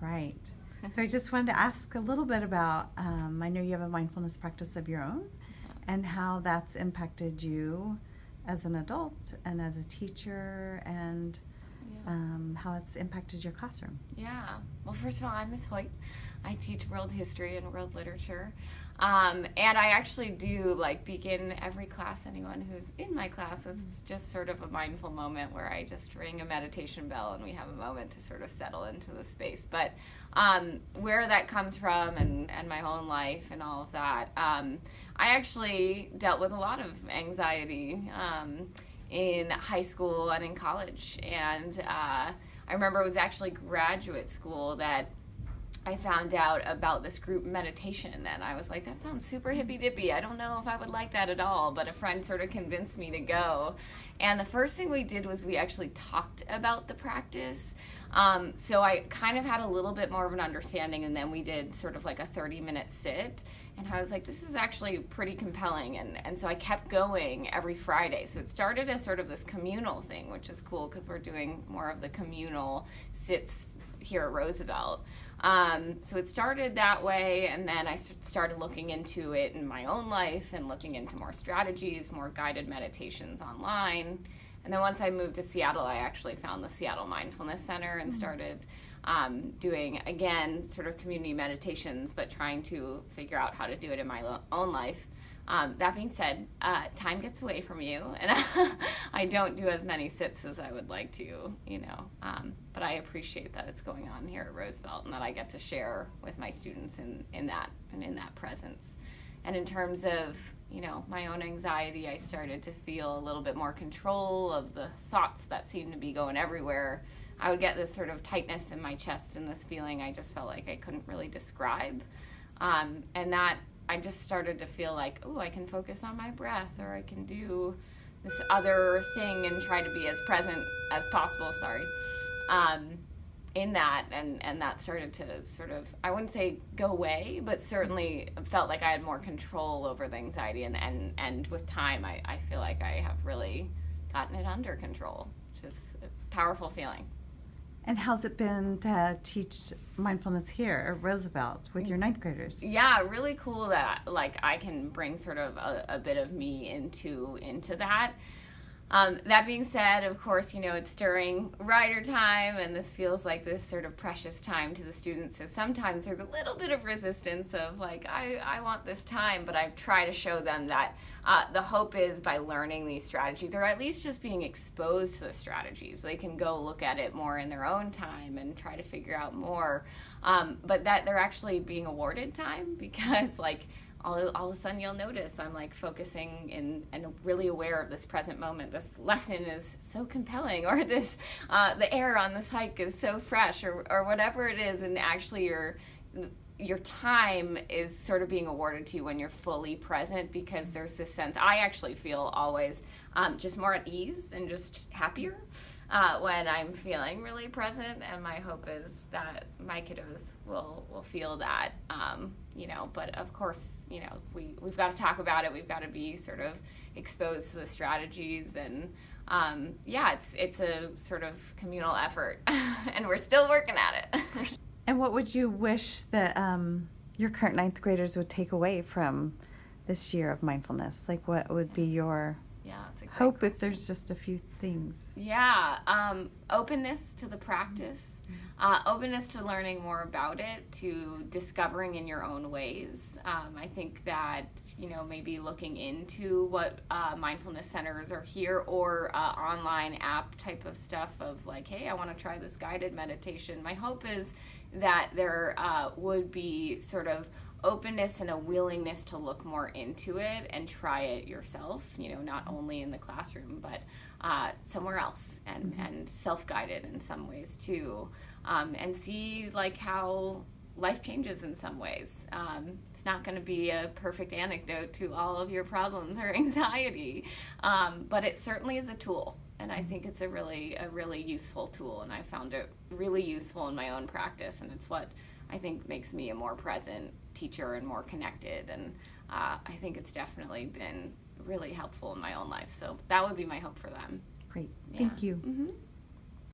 Right. So I just wanted to ask a little bit about, I know you have a mindfulness practice of your own and how that's impacted you as an adult and as a teacher and how it's impacted your classroom. Yeah. Well, first of all, I'm Miss Hoyt. I teach world history and world literature. And I actually do begin every class, anyone who's in my class, it's just sort of a mindful moment where I just ring a meditation bell and we have a moment to sort of settle into the space. But where that comes from and my own life and all of that, I actually dealt with a lot of anxiety in high school and in college. And I remember it was actually graduate school that I found out about this group meditation, and I was like, that sounds super hippy-dippy. I don't know if I would like that at all, but a friend sort of convinced me to go. And the first thing we did was we actually talked about the practice. So I kind of had a little bit more of an understanding, and then we did sort of like a 30-minute sit. And I was like, this is actually pretty compelling. And so I kept going every Friday. So it started as sort of this communal thing, which is cool because we're doing more of the communal sits here at Roosevelt. So it started that way, and then I started looking into it in my own life and looking into more strategies, more guided meditations online. And then once I moved to Seattle, I actually found the Seattle Mindfulness Center and started doing, again, sort of community meditations, but trying to figure out how to do it in my own life. That being said, time gets away from you, and I don't do as many sits as I would like to, but I appreciate that it's going on here at Roosevelt and that I get to share with my students in that presence. And in terms of, my own anxiety, I started to feel a little bit more control of the thoughts that seemed to be going everywhere. I would get this sort of tightness in my chest and this feeling I just felt like I couldn't really describe. And that I just started to feel like, oh, I can focus on my breath, or I can do this other thing and try to be as present as possible, in that. And that started to sort of, I wouldn't say go away, but certainly felt like I had more control over the anxiety. And with time, I feel like I have really gotten it under control, which is a powerful feeling. And how's it been to teach mindfulness here at Roosevelt with your ninth graders? Yeah, really cool that I can bring sort of a bit of me into that. That being said, of course, it's during rider time, and this feels like this sort of precious time to the students. So sometimes there's a little bit of resistance of I want this time, but I try to show them that the hope is by learning these strategies, or at least just being exposed to the strategies, they can go look at it more in their own time and try to figure out more. But that they're actually being awarded time because all of a sudden you'll notice I'm focusing and really aware of this present moment. This lesson is so compelling, or this the air on this hike is so fresh, or whatever it is, and actually your time is sort of being awarded to you when you're fully present, because there's this sense, I actually feel always just more at ease and just happier when I'm feeling really present, and my hope is that my kiddos will feel that, but of course, we've got to talk about it, we've got to be sort of exposed to the strategies, and it's a sort of communal effort, and we're still working at it. And what would you wish that your current ninth graders would take away from this year of mindfulness? What would be your that's a great hope question. If there's just a few things? Openness to the practice, openness to learning more about it, to discovering in your own ways. I think that, maybe looking into what mindfulness centers are here, or online app type of stuff of hey, I want to try this guided meditation. My hope is that there would be sort of openness and a willingness to look more into it and try it yourself, not only in the classroom, but somewhere else, and self-guided in some ways too, and see how life changes in some ways. It's not going to be a perfect antidote to all of your problems or anxiety, but it certainly is a tool. And I think it's a really useful tool, and I found it really useful in my own practice, and it's what I think makes me a more present teacher and more connected, and I think it's definitely been really helpful in my own life. So that would be my hope for them. Great. Thank you. Mm-hmm.